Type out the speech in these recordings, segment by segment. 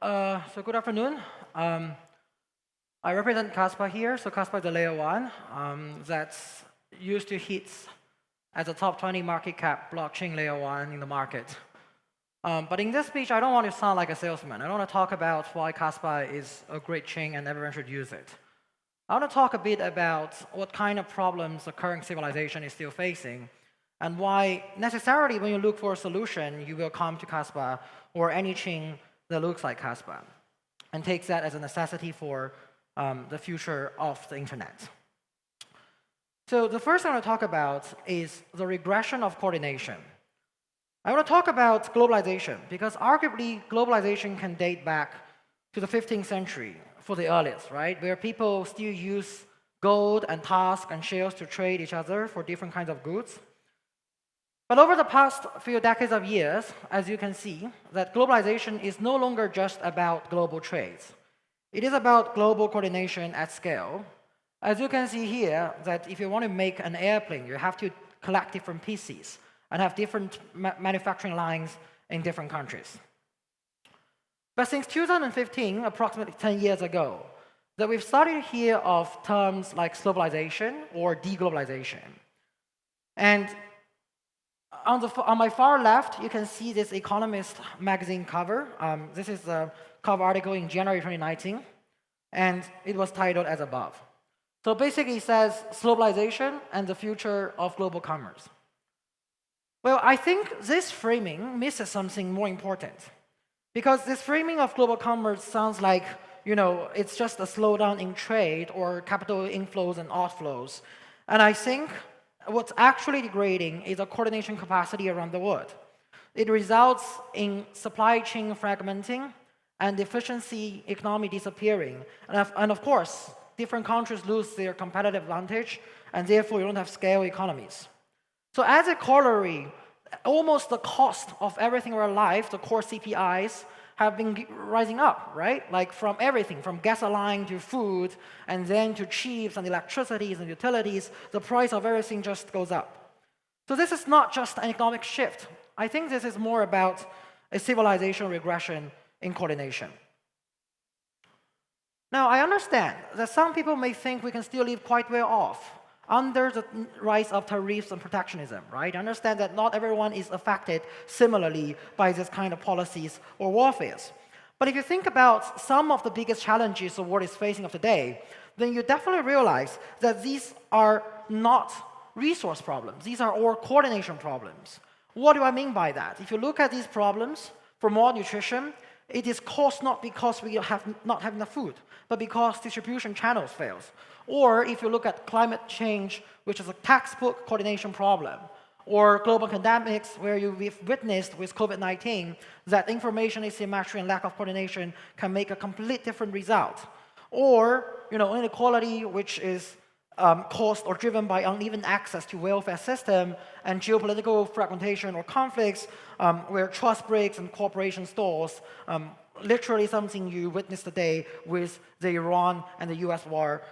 So good afternoon. I represent Kaspa here. So Kaspa is the layer one that's used to hit as a top 20 market cap blockchain layer one in the market. But in this speech, I don't want to sound like a salesman. I don't want to talk about why Kaspa is a great chain and everyone should use it. I want to talk a bit about what kind of problems the current civilization is still facing and why necessarily when you look for a solution, you will come to Kaspa or any chain that looks like Kaspa and takes that as a necessity for the future of the internet. So the first thing I want to talk about is the regression of coordination. I want to talk about globalization because arguably globalization can date back to the 15th century for the earliest, right? Where people still use gold and tusk and shells to trade each other for different kinds of goods. But over the past few decades of years, as you can see, that globalization is no longer just about global trades. It is about global coordination at scale. As you can see here, that if you want to make an airplane, you have to collect different pieces and have different manufacturing lines in different countries. But since 2015, approximately 10 years ago, that we've started to hear of terms like globalization or deglobalization. And on my far left, you can see this Economist magazine cover. This is a cover article in January 2019, and it was titled as above. So basically it says globalization and the future of global commerce. Well, I think this framing misses something more important because this framing of global commerce sounds like, it's just a slowdown in trade or capital inflows and outflows. And I think what's actually degrading is a coordination capacity around the world. It results in supply chain fragmenting and efficiency economy disappearing. And of course, different countries lose their competitive advantage, and therefore you don't have scale economies. So as a corollary, almost the cost of everything in our life, the core CPIs, have been rising up, right? Like from everything, from gasoline to food, and then to chips and electricities and utilities, the price of everything just goes up. So this is not just an economic shift. I think this is more about a civilization regression in coordination. Now, I understand that some people may think we can still live quite well off under the rise of tariffs and protectionism, right? I understand that not everyone is affected similarly by this kind of policies or warfares. But if you think about some of the biggest challenges the world is facing of today, then you definitely realize that these are not resource problems. These are all coordination problems. What do I mean by that? If you look at these problems for malnutrition, it is caused not because we not have enough food, but because distribution channels fails. Or if you look at climate change, which is a textbook coordination problem, or global pandemics, where we've witnessed with COVID-19 that information asymmetry and lack of coordination can make a complete different result. Or inequality, which is caused or driven by uneven access to welfare system, and geopolitical fragmentation or conflicts, where trust breaks and cooperation stalls. Literally something you witnessed today with the Iran and the US war,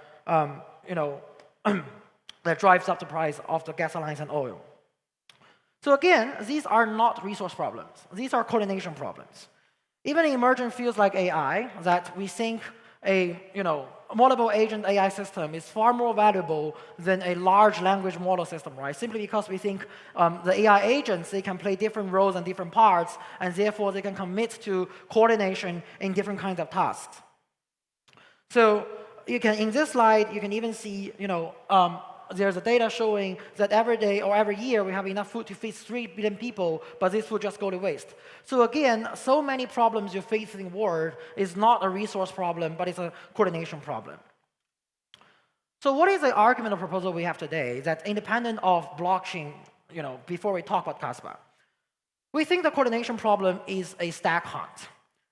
that drives up the price of the gasolines and oil. So again, these are not resource problems. These are coordination problems. Even in emerging fields like AI, that we think a multiple agent AI system is far more valuable than a large language model system, right? Simply because we think the AI agents, they can play different roles and different parts, and therefore they can commit to coordination in different kinds of tasks. So in this slide, you can even see, there's a data showing that every day or every year we have enough food to feed 3 billion people, but this food just go to waste. So again, so many problems you face in the world is not a resource problem, but it's a coordination problem. So what is the argument or proposal we have today that independent of blockchain, before we talk about Kaspa? We think the coordination problem is a stack hunt.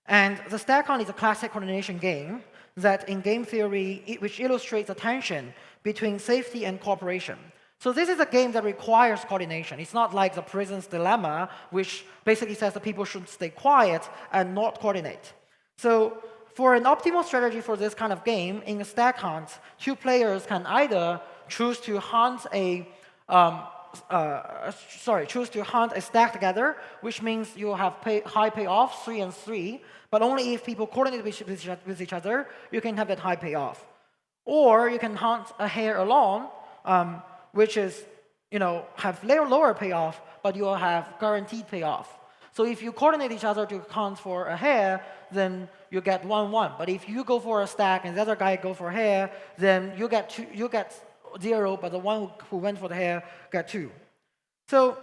And the stack hunt is a classic coordination game that in game theory, which illustrates the tension between safety and cooperation. So this is a game that requires coordination. It's not like the prison's dilemma, which basically says that people should stay quiet and not coordinate. So for an optimal strategy for this kind of game, in a stack hunt, two players can either choose to hunt a choose to hunt a stack together, which means you have high payoff, 3 and 3, but only if people coordinate with each other, you can have that high payoff. Or you can hunt a hare alone, which is, have lower payoff, but you will have guaranteed payoff. So if you coordinate each other to hunt for a hare, then you get 1-1. But if you go for a stack and the other guy go for a hare, then you get 0, but the one who went for the hare get 2. So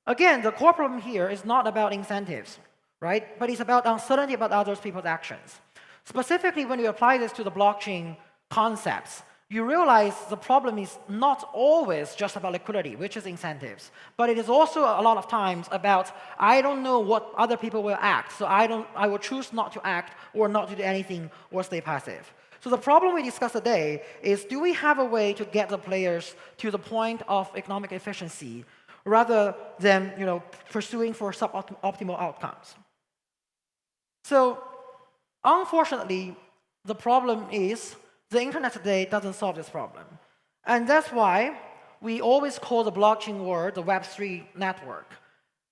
again, the core problem here is not about incentives, right? But it's about uncertainty about other people's actions. Specifically, when you apply this to the blockchain concepts, you realize the problem is not always just about liquidity, which is incentives, but it is also a lot of times about, I don't know what other people will act, so I will choose not to act or not to do anything or stay passive. So the problem we discussed today is, do we have a way to get the players to the point of economic efficiency rather than pursuing for suboptimal outcomes? So unfortunately, the problem is the internet today doesn't solve this problem. And that's why we always call the blockchain world the Web3 network.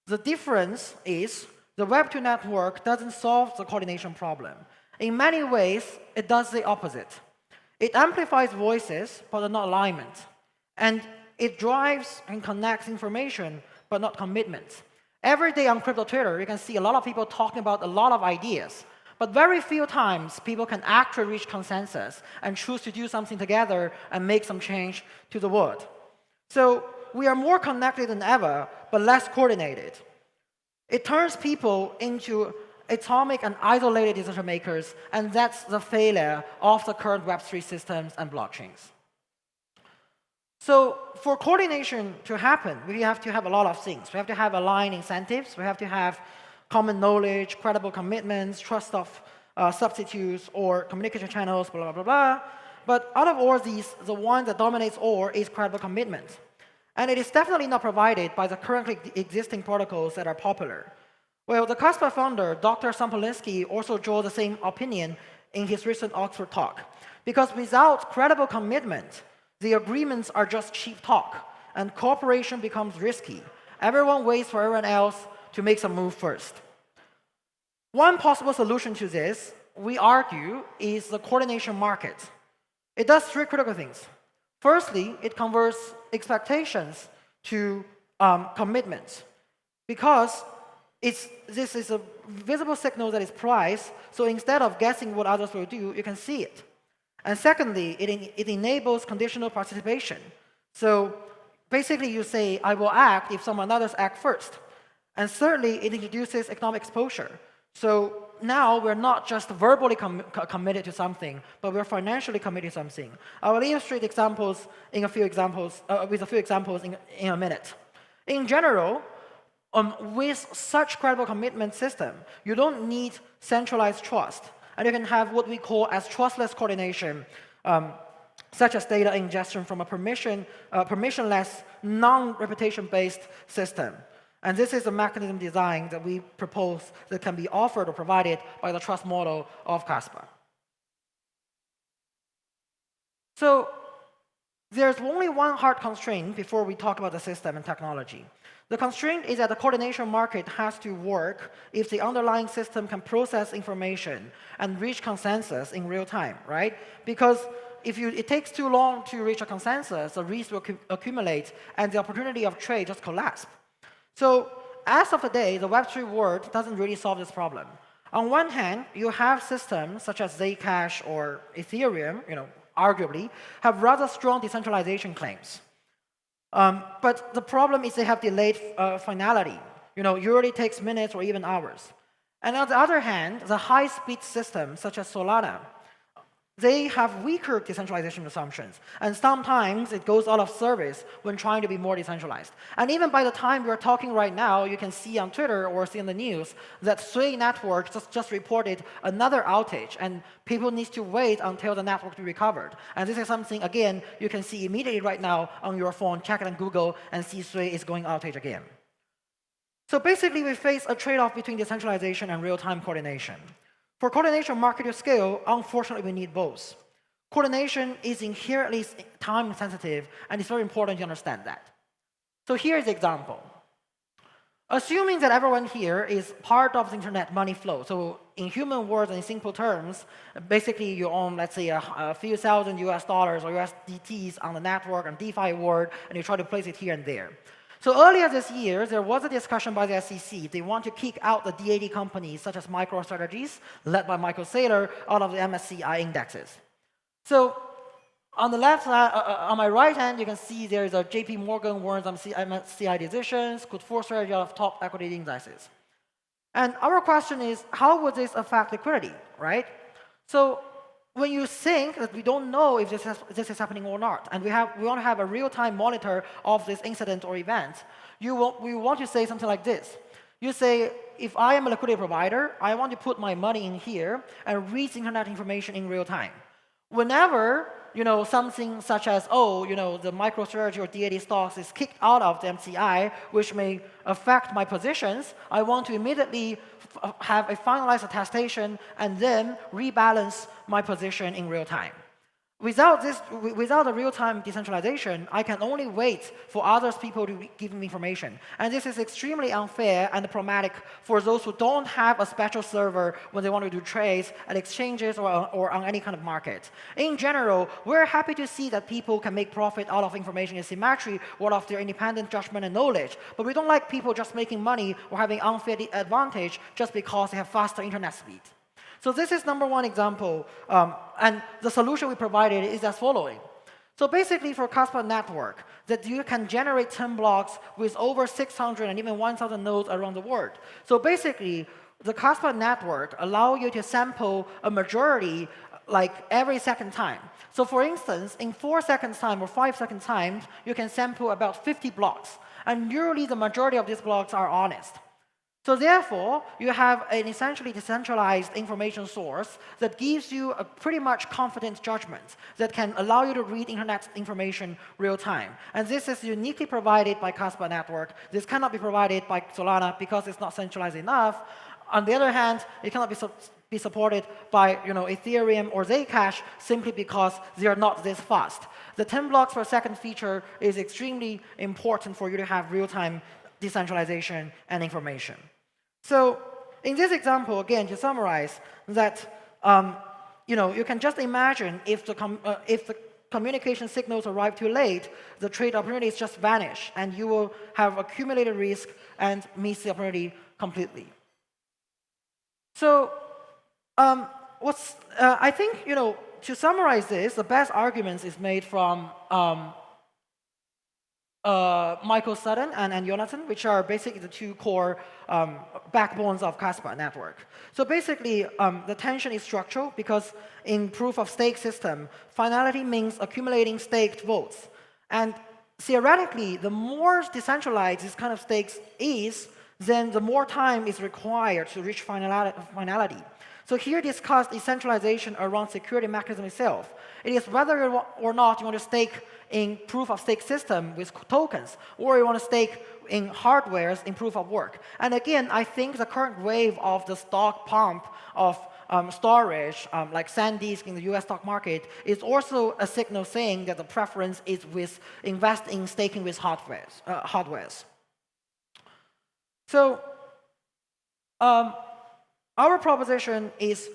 The difference is the Web2 network doesn't solve the coordination problem. In many ways, it does the opposite. It amplifies voices, but not alignment. And it drives and connects information, but not commitment. Every day on crypto Twitter, you can see a lot of people talking about a lot of ideas. But very few times people can actually reach consensus and choose to do something together and make some change to the world. So we are more connected than ever, but less coordinated. It turns people into atomic and isolated decision makers, and that's the failure of the current Web3 systems and blockchains. So for coordination to happen, we have to have a lot of things. We have to have aligned incentives. We have to have common knowledge, credible commitments, trust of substitutes or communication channels, blah, blah, blah, blah. But out of all these, the one that dominates all is credible commitment. And it is definitely not provided by the currently existing protocols that are popular. Well, the Kaspa founder, Dr. Sampolinsky, also drew the same opinion in his recent Oxford talk. Because without credible commitment, the agreements are just cheap talk, and cooperation becomes risky. Everyone waits for everyone else to make some move first. One possible solution to this, we argue, is the coordination market. It does 3 critical things. Firstly, it converts expectations to commitments, because this is a visible signal that is priced, so instead of guessing what others will do, you can see it. And secondly, it enables conditional participation. So basically you say, I will act if someone others act first. And thirdly, it introduces economic exposure. So now we're not just verbally committed to something, but we're financially committed to something. I will illustrate examples with a few examples in a minute. In general, with such credible commitment system, you don't need centralized trust. And you can have what we call as trustless coordination, such as data ingestion from a permissionless, non-reputation-based system. And this is a mechanism design that we propose that can be offered or provided by the trust model of Kaspa. So there's only one hard constraint before we talk about the system and technology. The constraint is that the coordination market has to work if the underlying system can process information and reach consensus in real time, right? Because if it takes too long to reach a consensus, the risk will accumulate and the opportunity of trade just collapse. So as of today, the Web3 world doesn't really solve this problem. On one hand, you have systems such as Zcash or Ethereum, arguably, have rather strong decentralization claims. But the problem is they have delayed finality. Usually takes minutes or even hours. And on the other hand, the high-speed systems such as Solana, they have weaker decentralization assumptions. And sometimes it goes out of service when trying to be more decentralized. And even by the time we're talking right now, you can see on Twitter or see in the news that Sui network just reported another outage, and people need to wait until the network is recovered. And this is something, again, you can see immediately right now on your phone, check it on Google, and see Sui is going outage again. So basically, we face a trade-off between decentralization and real-time coordination. For coordination market to scale, unfortunately, we need both. Coordination is inherently time-sensitive, and it's very important to understand that. So here's the example. Assuming that everyone here is part of the internet money flow, so in human words and in simple terms, basically you own, let's say, a few thousand US dollars or USDTs on the network and DeFi world, and you try to place it here and there. So earlier this year, there was a discussion by the SEC. They want to kick out the D80 companies, such as MicroStrategies, led by Michael Saylor, out of the MSCI indexes. So on the left side, on my right hand, you can see there is a JP Morgan warrants MSCI decisions, could force strategy out of top equity indices. And our question is, how would this affect liquidity, right? So when you think that we don't know if this is happening or not, and we want to have a real-time monitor of this incident or event, we want to say something like this. You say, if I am a liquidity provider, I want to put my money in here and read internet information in real time. Whenever something such as, the MicroStrategy or D80 stocks is kicked out of the MCI, which may affect my positions, I want to immediately have a finalized attestation and then rebalance my position in real time. Without a real-time decentralization, I can only wait for other people to give me information. And this is extremely unfair and problematic for those who don't have a special server when they want to do trades at exchanges or on any kind of market. In general, we're happy to see that people can make profit out of information asymmetry or of their independent judgment and knowledge. But we don't like people just making money or having unfair advantage just because they have faster internet speed. So this is number one example, and the solution we provided is as following. So basically for Kaspa network, that you can generate 10 blocks with over 600 and even 1,000 nodes around the world. So basically, the Kaspa network allow you to sample a majority like every second time. So for instance, in 4 seconds time or 5 seconds time, you can sample about 50 blocks. And usually the majority of these blocks are honest. So therefore, you have an essentially decentralized information source that gives you a pretty much confident judgment that can allow you to read internet information real time. And this is uniquely provided by Kaspa Network. This cannot be provided by Solana because it's not centralized enough. On the other hand, it cannot be supported by Ethereum or Zcash simply because they are not this fast. The 10 blocks per second feature is extremely important for you to have real-time decentralization and information. So in this example, again, to summarize, that you can just imagine if the communication signals arrive too late, the trade opportunities just vanish, and you will have accumulated risk and miss the opportunity completely. So I think to summarize this, the best arguments is made from Michael Sutton and Jonathan, which are basically the two core backbones of Kaspa network. So basically, the tension is structural because in proof-of-stake system, finality means accumulating staked votes. And theoretically, the more decentralized this kind of stakes is, then the more time is required to reach finality. So here discussed decentralization around security mechanism itself. It is whether or not you want to stake in proof-of-stake system with tokens, or you want to stake in hardwares in proof of work. And again, I think the current wave of the stock pump of storage, like SanDisk in the US stock market, is also a signal saying that the preference is with staking with hardwares. So our proposition is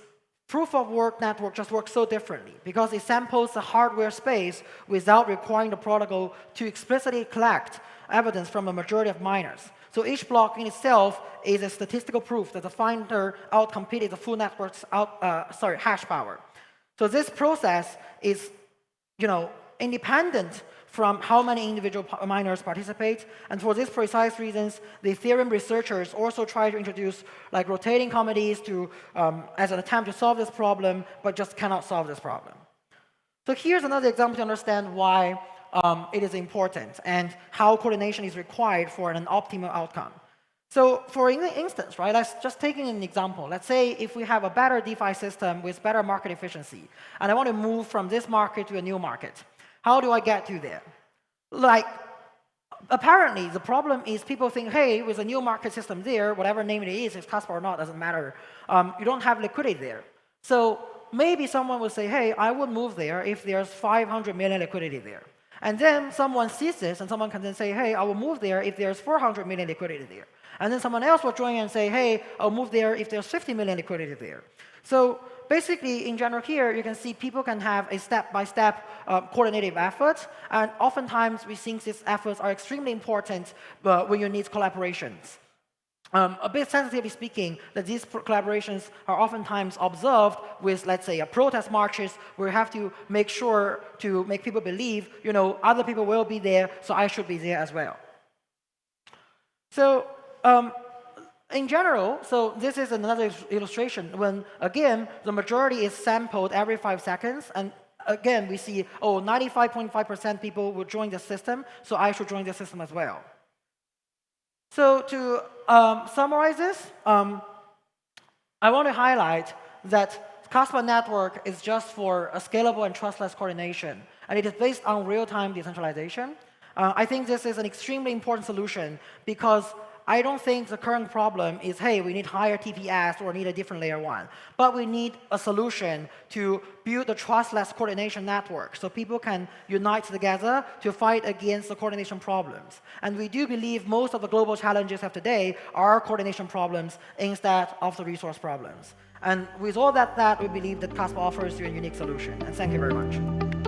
proof-of-work network just works so differently because it samples the hardware space without requiring the protocol to explicitly collect evidence from a majority of miners. So each block in itself is a statistical proof that the finder outcompeted the full network's hash power. So this process is, independent from how many individual miners participate. And for these precise reasons, the Ethereum researchers also try to introduce like rotating committees as an attempt to solve this problem, but just cannot solve this problem. So here's another example to understand why it is important and how coordination is required for an optimal outcome. So for instance, right, let's just taking an example. Let's say if we have a better DeFi system with better market efficiency, and I want to move from this market to a new market. How do I get to there? Like, apparently, the problem is people think, hey, with a new market system there, whatever name it is, if it's Kaspa or not, doesn't matter. You don't have liquidity there. So maybe someone will say, hey, I would move there if there's 500 million liquidity there. And then someone sees this, and someone can then say, hey, I will move there if there's 400 million liquidity there. And then someone else will join and say, hey, I'll move there if there's 50 million liquidity there. So basically, in general here, you can see people can have a step-by-step coordinated effort. And oftentimes, we think these efforts are extremely important when you need collaborations. A bit sensitively speaking, that these collaborations are oftentimes observed with, let's say, protest marches, where you have to make sure to make people believe, other people will be there, so I should be there as well. So in general, so this is another illustration when, again, the majority is sampled every 5 seconds, and again, we see, 95.5% people will join the system, so I should join the system as well. So to summarize this, I want to highlight that Kaspa network is just for a scalable and trustless coordination, and it is based on real-time decentralization. I think this is an extremely important solution because I don't think the current problem is, hey, we need higher TPS or need a different layer 1. But we need a solution to build a trustless coordination network so people can unite together to fight against the coordination problems. And we do believe most of the global challenges of today are coordination problems instead of the resource problems. And with all that, we believe that Kaspa offers you a unique solution. And thank you very much.